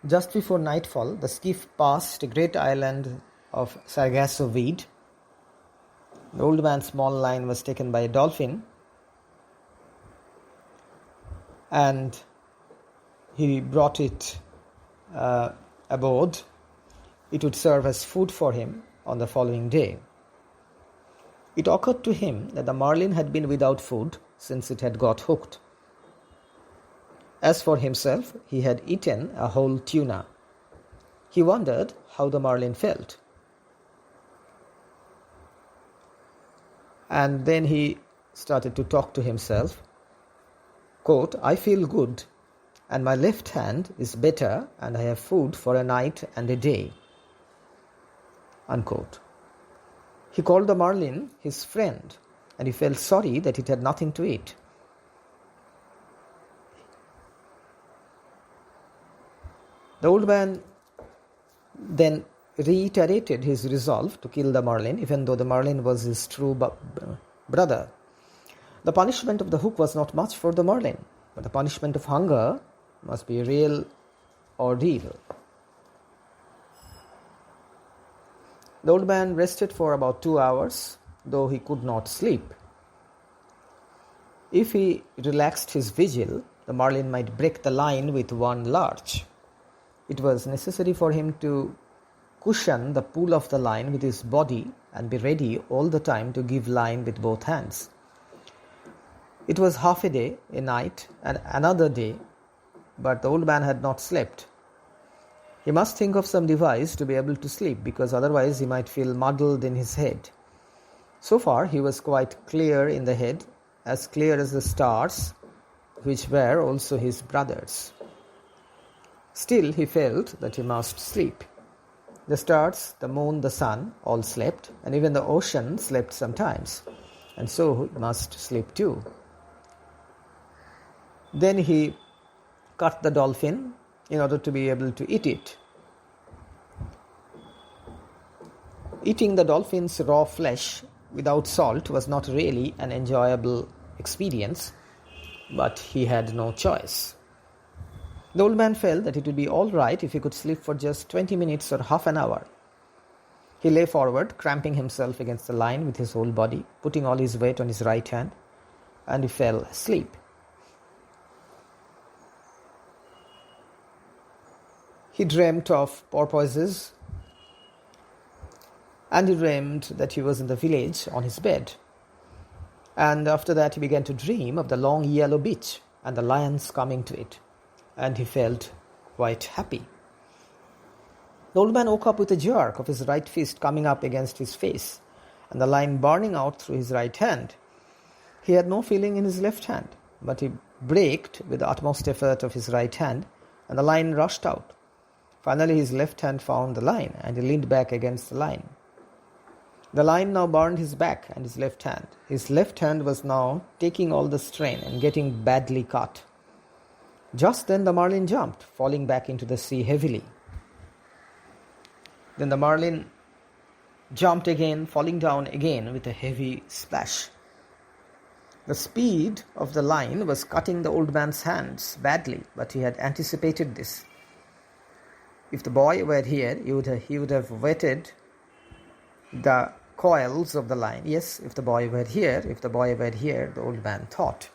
Just before nightfall, the skiff passed a great island of Sargasso weed. The old man's small line was taken by a dolphin, and he brought it aboard. It would serve as food for him on the following day. It occurred to him that the marlin had been without food since it had got hooked. As for himself, he had eaten a whole tuna. He wondered how the marlin felt. And then he started to talk to himself. Quote, "I feel good, and my left hand is better, and I have food for a night and a day." Unquote. He called the marlin his friend, and he felt sorry that it had nothing to eat. The old man then reiterated his resolve to kill the marlin, even though the marlin was his true brother. The punishment of the hook was not much for the marlin, but the punishment of hunger must be a real ordeal. The old man rested for about 2 hours, though he could not sleep. If he relaxed his vigil, the marlin might break the line with one lurch. It was necessary for him to cushion the pull of the line with his body and be ready all the time to give line with both hands. It was half a day, a night, and another day, but the old man had not slept. He must think of some device to be able to sleep, because otherwise he might feel muddled in his head. So far he was quite clear in the head, as clear as the stars, which were also his brothers. Still he felt that he must sleep. The stars, the moon, the sun all slept, and even the ocean slept sometimes, and so he must sleep too. Then he cut the dolphin in order to be able to eat it. Eating the dolphin's raw flesh without salt was not really an enjoyable experience, but he had no choice. The old man felt that it would be all right if he could sleep for just 20 minutes or half an hour. He lay forward, cramping himself against the line with his whole body, putting all his weight on his right hand, and he fell asleep. He dreamt of porpoises, and he dreamed that he was in the village on his bed. And after that he began to dream of the long yellow beach and the lions coming to it, and he felt quite happy. The old man woke up with a jerk of his right fist coming up against his face, and the line burning out through his right hand. He had no feeling in his left hand, but he braked with the utmost effort of his right hand, and the line rushed out. Finally his left hand found the line, and he leaned back against the line. The line now burned his back and his left hand. His left hand was now taking all the strain and getting badly cut. Just then the marlin jumped, falling back into the sea heavily. Then the marlin jumped again, falling down again with a heavy splash. The speed of the line was cutting the old man's hands badly, but he had anticipated this. If the boy were here, he would have wetted the coils of the line. Yes, if the boy were here, the old man thought.